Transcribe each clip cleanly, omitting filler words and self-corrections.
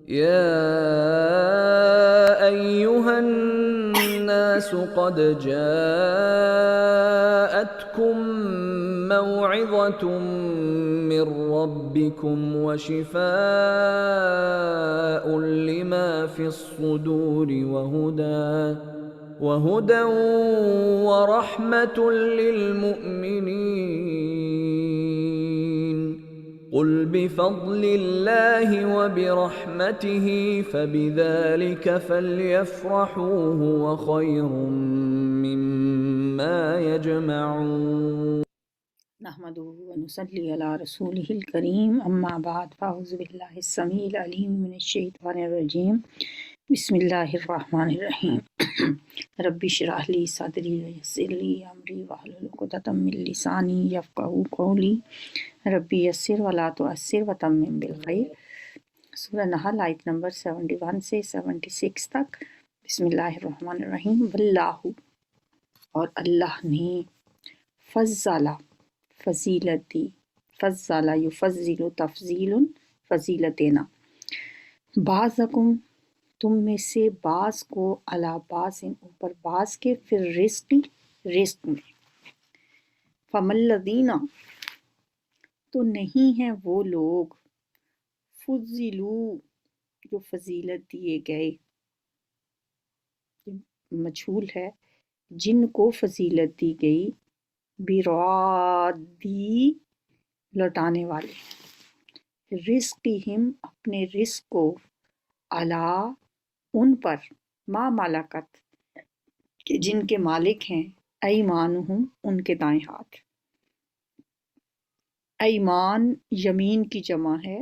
يا أيها الناس قد جاءتكم موعظة من ربكم وشفاء لما في الصدور وهدى ورحمة للمؤمنين. قل بفضل الله وبرحمته فبذلك فليفرحوا هو خير مما يجمعون. نحمده ونصلي على رسوله الكريم اما بعد فاعوذ بالله السميع العليم من الشيطان الرجيم بسم الله الرحمن الرحيم رب اشرح لي صدري ويسر لي امري واحلل عقدة من لساني يفقهوا قولي رب يسر ولا تعسر وتمم بالخير۔ سورہ نحل آیت نمبر 71 سے 76 تک۔ بسم اللہ الرحمن الرحیم۔ واللہ، اور اللہ نے، فضل، فضیلت دی، فضل یفضل تفضیل، فضیلت دینا، بعضکم، تم میں سے بعض کو، علی بعض، اوپر بعض کے، پھر رزق، رزق میں، فمن الذین، تو نہیں ہیں وہ لوگ، فضلوا، جو فضیلت دیے گئے، مجھول ہے، جن کو فضیلت دی گئی، برادی، لوٹانے والے، رزقہم، اپنے رزق کو، علا، ان پر، ما ملکت، کہ جن کے مالک ہیں، ایمانہم، ان کے دائیں ہاتھ۔ ایمان یمین کی جمع ہے،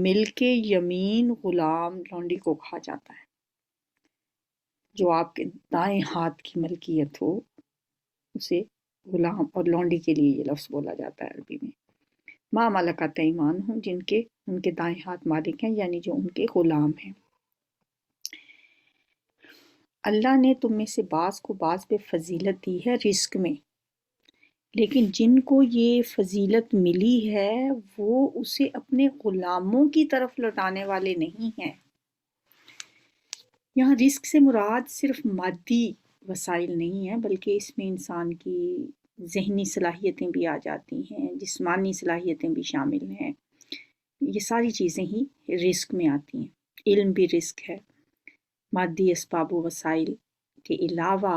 ملک یمین غلام لونڈی کو کہا جاتا ہے، جو آپ کے دائیں ہاتھ کی ملکیت ہو اسے غلام، اور لونڈی کے لیے یہ لفظ بولا جاتا ہے عربی میں۔ ما ملکت ایمانہم، جن کے ان کے دائیں ہاتھ مالک ہیں، یعنی جو ان کے غلام ہیں۔ اللہ نے تم میں سے بعض کو بعض پہ فضیلت دی ہے رزق میں، لیکن جن کو یہ فضیلت ملی ہے وہ اسے اپنے غلاموں کی طرف لوٹانے والے نہیں ہیں۔ یہاں رزق سے مراد صرف مادی وسائل نہیں ہیں، بلکہ اس میں انسان کی ذہنی صلاحیتیں بھی آ جاتی ہیں، جسمانی صلاحیتیں بھی شامل ہیں، یہ ساری چیزیں ہی رزق میں آتی ہیں۔ علم بھی رزق ہے۔ مادی اسباب و وسائل کے علاوہ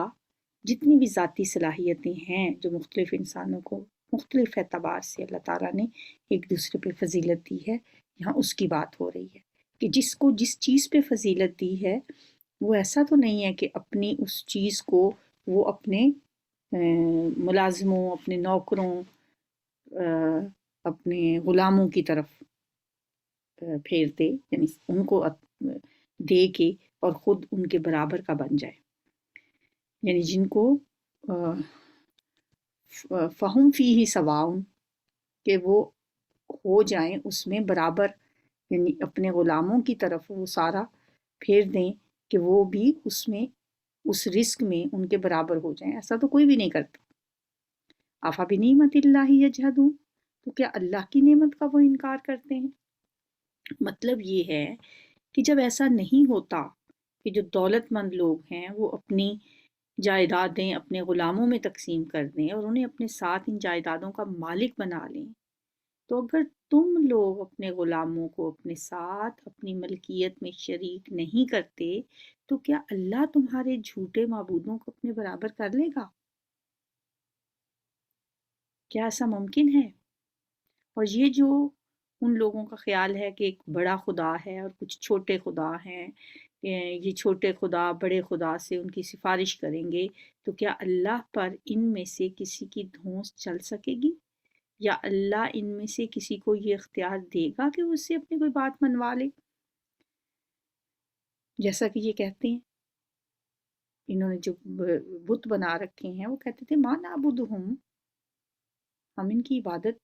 جتنی بھی ذاتی صلاحیتیں ہیں جو مختلف انسانوں کو مختلف اعتبار سے اللہ تعالیٰ نے ایک دوسرے پہ فضیلت دی ہے، یہاں اس کی بات ہو رہی ہے کہ جس کو جس چیز پہ فضیلت دی ہے وہ ایسا تو نہیں ہے کہ اپنی اس چیز کو وہ اپنے ملازموں، اپنے نوکروں، اپنے غلاموں کی طرف پھیر دے، یعنی ان کو دے کے اور خود ان کے برابر کا بن جائے، یعنی جن کو فہم فیہ سواؤن، کہ وہ ہو جائیں اس میں برابر، یعنی اپنے غلاموں کی طرف وہ سارا پھیر دیں کہ وہ بھی اس میں، اس رزق میں ان کے برابر ہو جائیں۔ ایسا تو کوئی بھی نہیں کرتا۔ آفا بنعمت اللہ یجحدون، تو کیا اللہ کی نعمت کا وہ انکار کرتے ہیں؟ مطلب یہ ہے کہ جب ایسا نہیں ہوتا کہ جو دولت مند لوگ ہیں وہ اپنی جائیدادیں اپنے غلاموں میں تقسیم کر دیں اور انہیں اپنے ساتھ ان جائیدادوں کا مالک بنا لیں، تو اگر تم لوگ اپنے غلاموں کو اپنے ساتھ اپنی ملکیت میں شریک نہیں کرتے تو کیا اللہ تمہارے جھوٹے معبودوں کو اپنے برابر کر لے گا؟ کیا ایسا ممکن ہے؟ اور یہ جو ان لوگوں کا خیال ہے کہ ایک بڑا خدا ہے اور کچھ چھوٹے خدا ہیں، یہ چھوٹے خدا بڑے خدا سے ان کی سفارش کریں گے، تو کیا اللہ پر ان میں سے کسی کی دھونس چل سکے گی؟ یا اللہ ان میں سے کسی کو یہ اختیار دے گا کہ وہ اس سے اپنی کوئی بات منوا لے؟ جیسا کہ یہ کہتے ہیں، انہوں نے جو بت بنا رکھے ہیں وہ کہتے تھے ما نعبدہم، ہم ان کی عبادت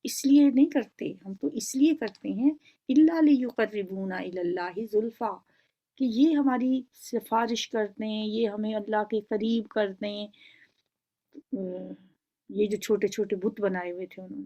اس لیے نہیں کرتے، ہم تو اس لیے کرتے ہیں الا لیقربونا الی اللہ زلفیٰ، کہ یہ ہماری سفارش کر دیں، یہ ہمیں اللہ کے قریب کر دیں۔ یہ جو چھوٹے چھوٹے بت بنائے ہوئے تھے انہوں نے،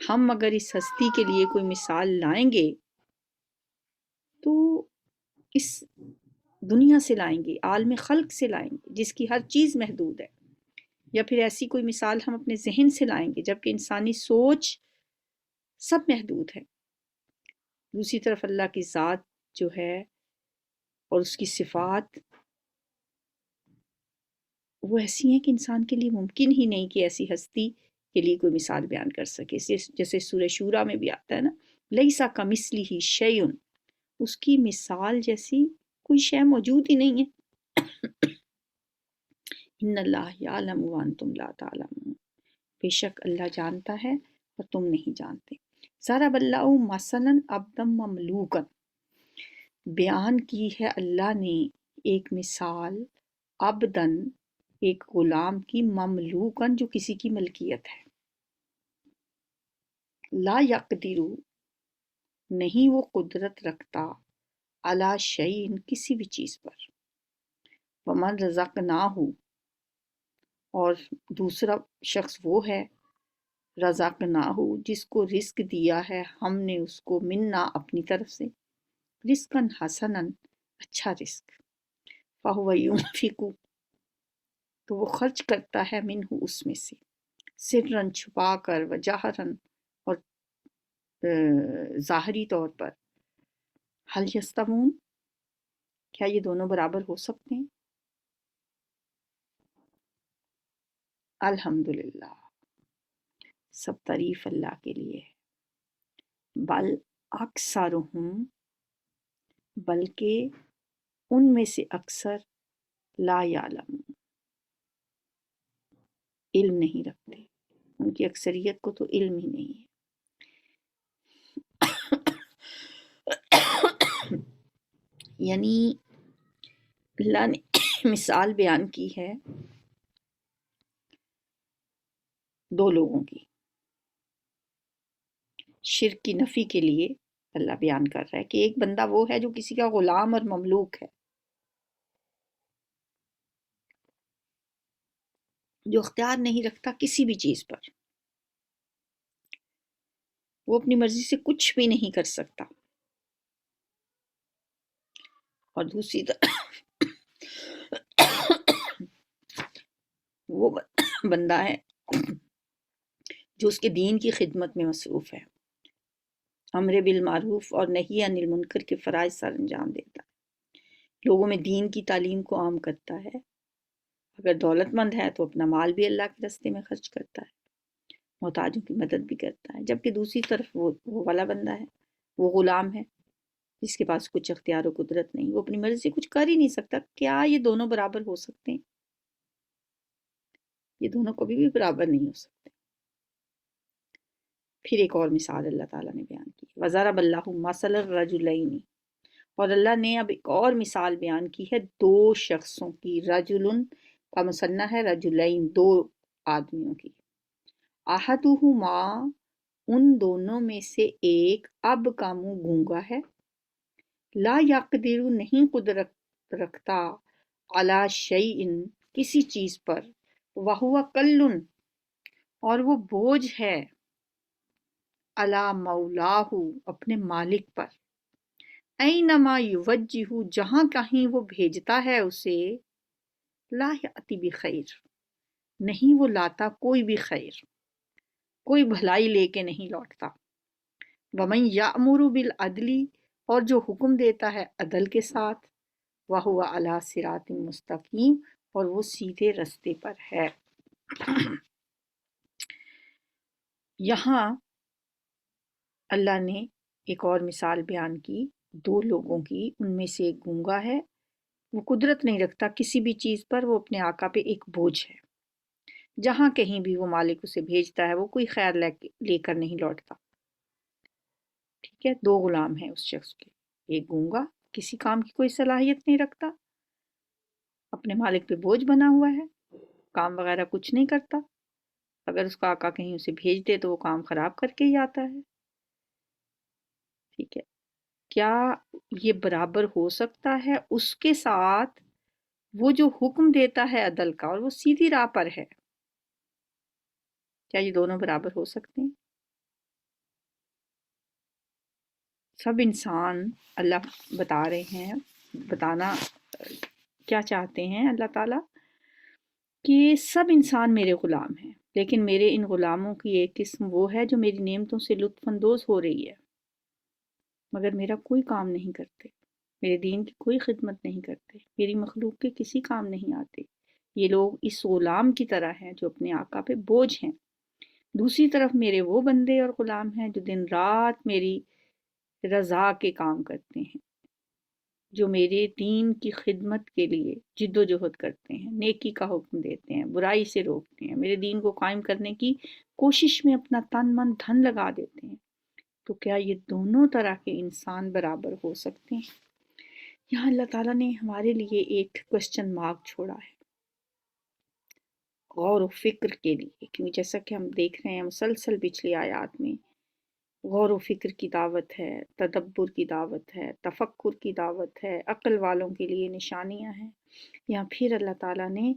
ہم اگر اس ہستی کے لیے کوئی مثال لائیں گے تو اس دنیا سے لائیں گے، عالم خلق سے لائیں گے جس کی ہر چیز محدود ہے، یا پھر ایسی کوئی مثال ہم اپنے ذہن سے لائیں گے جبکہ انسانی سوچ سب محدود ہے۔ دوسری طرف اللہ کی ذات جو ہے اور اس کی صفات وہ ایسی ہیں کہ انسان کے لیے ممکن ہی نہیں کہ ایسی ہستی کے لیے کوئی مثال بیان کر سکے، جیسے سورہ شورا میں بھی آتا ہے نا، لیسا کمثلہ شیء، اس کی مثال جیسی کوئی شے موجود ہی نہیں ہے۔ ان اللہ یعلم وانتم لا تعلمون، بے شک اللہ جانتا ہے اور تم نہیں جانتے۔ ضرب اللہ مثلا عبدا مملوکا، بیان کی ہے اللہ نے ایک مثال عبدن، ایک غلام کی، مملوکن جو کسی کی ملکیت ہے، لا یقدر نہیں وہ قدرت رکھتا، علی شیء کسی بھی چیز پر، ومن رزقناہ اور دوسرا شخص وہ ہے، رزقناہ جس کو رزق دیا ہے ہم نے اس کو، منا اپنی طرف سے، رزقاً حسناً اچھا رزق، فہو ينفق تو وہ خرچ کرتا ہے، منہ اس میں سے، سرًا چھپا کر، وجہراً اور ظاہری طور پر، حل یستوون کیا یہ دونوں برابر ہو سکتے ہیں؟ الحمدللہ، سب تعریف اللہ کے لیے ہے، بل اکثرہم بلکہ ان میں سے اکثر، لا یعلمون علم نہیں رکھتے، ان کی اکثریت کو تو علم ہی نہیں ہے۔ یعنی اللہ نے مثال بیان کی ہے دو لوگوں کی، شرک کی نفی کے لیے اللہ بیان کر رہا ہے کہ ایک بندہ وہ ہے جو کسی کا غلام اور مملوک ہے، جو اختیار نہیں رکھتا کسی بھی چیز پر، وہ اپنی مرضی سے کچھ بھی نہیں کر سکتا، اور دوسری طرف وہ بندہ ہے جو اس کے دین کی خدمت میں مصروف ہے، امر بالمعروف اور نہی عن المنکر کے فرائض سر انجام دیتا ہے، لوگوں میں دین کی تعلیم کو عام کرتا ہے، اگر دولت مند ہے تو اپنا مال بھی اللہ کے راستے میں خرچ کرتا ہے، محتاجوں کی مدد بھی کرتا ہے، جبکہ دوسری طرف وہ والا بندہ ہے، وہ غلام ہے جس کے پاس کچھ اختیار و قدرت نہیں، وہ اپنی مرضی سے کچھ کر ہی نہیں سکتا۔ کیا یہ دونوں برابر ہو سکتے ہیں؟ یہ دونوں کبھی بھی برابر نہیں ہو سکتے۔ پھر ایک اور مثال اللہ تعالیٰ نے بیان کی، وَضَرَبَ اللَّهُ مَثَلَ الرَّجُلَيْنِ، اور اللہ نے اب ایک اور مثال بیان کی ہے دو شخصوں کی، رجل کا مثنیٰ ہے، رجلین دو آدمیوں کی، احدہما ان دونوں میں سے ایک، اب کا منہ گونگا ہے، لا یقدر نہیں قدرت رکھتا، علی شیء کسی چیز پر، وہو کل اور وہ بوجھ ہے، علی مولاہ اپنے مالک پر، اینما یوجہ جہاں کہیں وہ بھیجتا ہے اسے، لا یأتی بخیر نہیں وہ لاتا کوئی بھی خیر، کوئی بھلائی لے کے نہیں لوٹتا، ومن یأمر بالعدل اور جو حکم دیتا ہے عدل کے ساتھ، وہو علی صراط مستقیم اور وہ سیدھے رستے پر ہے۔ یہاں اللہ نے ایک اور مثال بیان کی دو لوگوں کی، ان میں سے ایک گونگا ہے، وہ قدرت نہیں رکھتا کسی بھی چیز پر، وہ اپنے آقا پہ ایک بوجھ ہے، جہاں کہیں بھی وہ مالک اسے بھیجتا ہے وہ کوئی خیر لے کر نہیں لوٹتا۔ ٹھیک ہے، دو غلام ہیں اس شخص کے، ایک گونگا کسی کام کی کوئی صلاحیت نہیں رکھتا، اپنے مالک پہ بوجھ بنا ہوا ہے، کام وغیرہ کچھ نہیں کرتا، اگر اس کا آقا کہیں اسے بھیج دے تو وہ کام خراب کر کے ہی آتا ہے۔ ٹھیک ہے، کیا یہ برابر ہو سکتا ہے اس کے ساتھ وہ جو حکم دیتا ہے عدل کا اور وہ سیدھی راہ پر ہے؟ کیا یہ دونوں برابر ہو سکتے ہیں؟ سب انسان، اللہ بتا رہے ہیں، بتانا کیا چاہتے ہیں اللہ تعالیٰ کہ سب انسان میرے غلام ہیں، لیکن میرے ان غلاموں کی ایک قسم وہ ہے جو میری نعمتوں سے لطف اندوز ہو رہی ہے مگر میرا کوئی کام نہیں کرتے، میرے دین کی کوئی خدمت نہیں کرتے، میری مخلوق کے کسی کام نہیں آتے۔ یہ لوگ اس غلام کی طرح ہیں جو اپنے آقا پہ بوجھ ہیں۔ دوسری طرف میرے وہ بندے اور غلام ہیں جو دن رات میری رضا کے کام کرتے ہیں، جو میرے دین کی خدمت کے لیے جد و جہد کرتے ہیں، نیکی کا حکم دیتے ہیں، برائی سے روکتے ہیں، میرے دین کو قائم کرنے کی کوشش میں اپنا تن من دھن لگا دیتے ہیں۔ تو کیا یہ دونوں طرح کے انسان برابر ہو سکتے ہیں؟ یہاں اللہ تعالیٰ نے ہمارے لیے ایک کوسچن مارک چھوڑا ہے غور و فکر کے لیے، کیونکہ جیسا کہ ہم دیکھ رہے ہیں مسلسل پچھلی آیات میں غور و فکر کی دعوت ہے، تدبر کی دعوت ہے، تفکر کی دعوت ہے، عقل والوں کے لیے نشانیاں ہیں۔ یہاں پھر اللہ تعالیٰ نے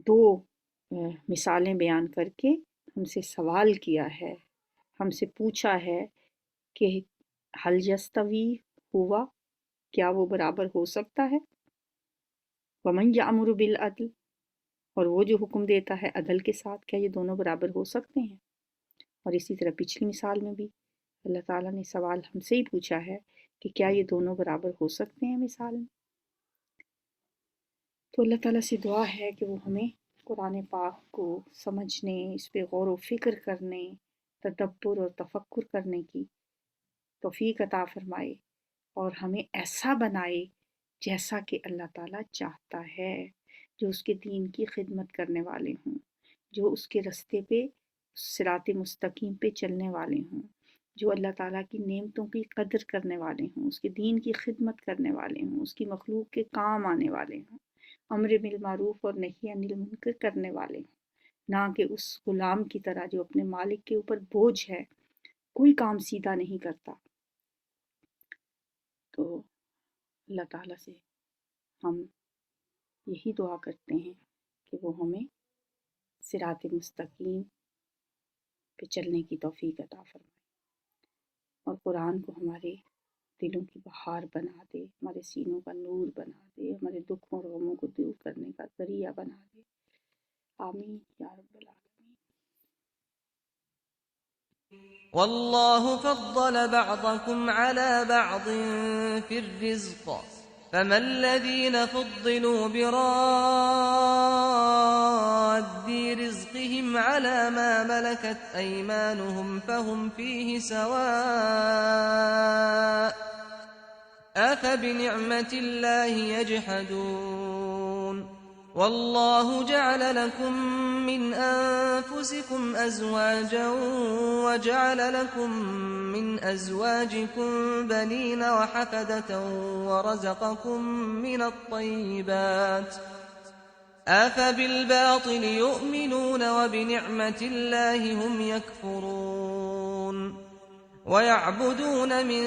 دو مثالیں بیان کر کے ہم سے سوال کیا ہے، ہم سے پوچھا ہے کہ حل یستوی ہوا، کیا وہ برابر ہو سکتا ہے؟ ومن یأمر بالعدل، اور وہ جو حکم دیتا ہے عدل کے ساتھ، کیا یہ دونوں برابر ہو سکتے ہیں؟ اور اسی طرح پچھلی مثال میں بھی اللہ تعالیٰ نے سوال ہم سے ہی پوچھا ہے کہ کیا یہ دونوں برابر ہو سکتے ہیں مثال میں؟ تو اللہ تعالیٰ سے دعا ہے کہ وہ ہمیں قرآن پاک کو سمجھنے، اس پہ غور و فکر کرنے، تدبر اور تفکر کرنے کی توفیق عطا فرمائے، اور ہمیں ایسا بنائے جیسا کہ اللہ تعالیٰ چاہتا ہے، جو اس کے دین کی خدمت کرنے والے ہوں، جو اس کے رستے پہ صراط مستقیم پہ چلنے والے ہوں، جو اللہ تعالیٰ کی نعمتوں کی قدر کرنے والے ہوں، اس کے دین کی خدمت کرنے والے ہوں، اس کی مخلوق کے کام آنے والے ہوں، امر بالمعروف اور نہی عن المنکر کرنے والے ہوں، نہ کہ اس غلام کی طرح جو اپنے مالک کے اوپر بوجھ ہے، کوئی کام سیدھا نہیں کرتا۔ تو اللہ تعالیٰ سے ہم یہی دعا کرتے ہیں کہ وہ ہمیں صراط مستقیم پہ چلنے کی توفیق عطا فرمائے، اور قرآن کو ہمارے دلوں کی بہار بنا دے، ہمارے سینوں کا نور بنا دے، ہمارے دکھوں اور غموں کو دور کرنے کا ذریعہ بنا دے۔ آمین یا رب العالمین۔ والله فضل بعضكم على بعض في الرزق فما الذين فضلوا براد رزقهم على ما ملكت أيمانهم فهم فيه سواء أفبنعمة الله يجحدون والله جعل لكم من أنفسكم أزواجا وجعل لكم من أزواجكم بنين وحفدة ورزقكم من الطيبات أفبالباطل يؤمنون وبنعمة الله هم يكفرون ويعبدون من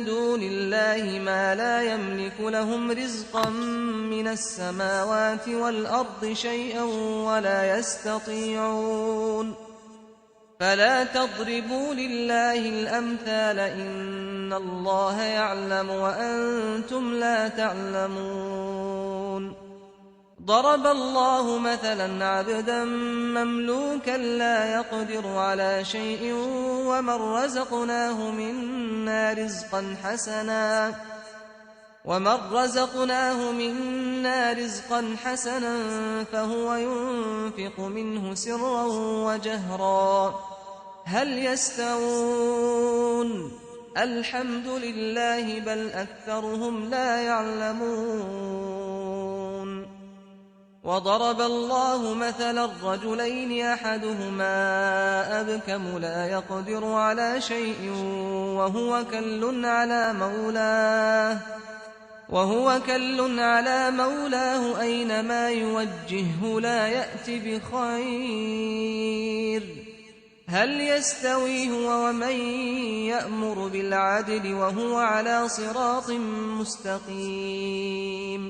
دون الله ما لا يملك لهم رزقا من السماوات والأرض شيئا ولا يستطيعون فلا تضربوا لله الأمثال إن الله يعلم وأنتم لا تعلمون ضرب الله مثلا عبدا مملوكا لا يقدر على شيء ومن رزقناه منا رزقا حسنا فهو ينفق منه سرا وجهرا هل يستوون الحمد لله بل أكثرهم لا يعلمون وضرب الله مثلا الرجلين أحدهما أبكم لا يقدر على شيء وهو كل على مولاه أينما يوجهه لا يأتي بخير هل يستوي هو ومن يأمر بالعدل وهو على صراط مستقيم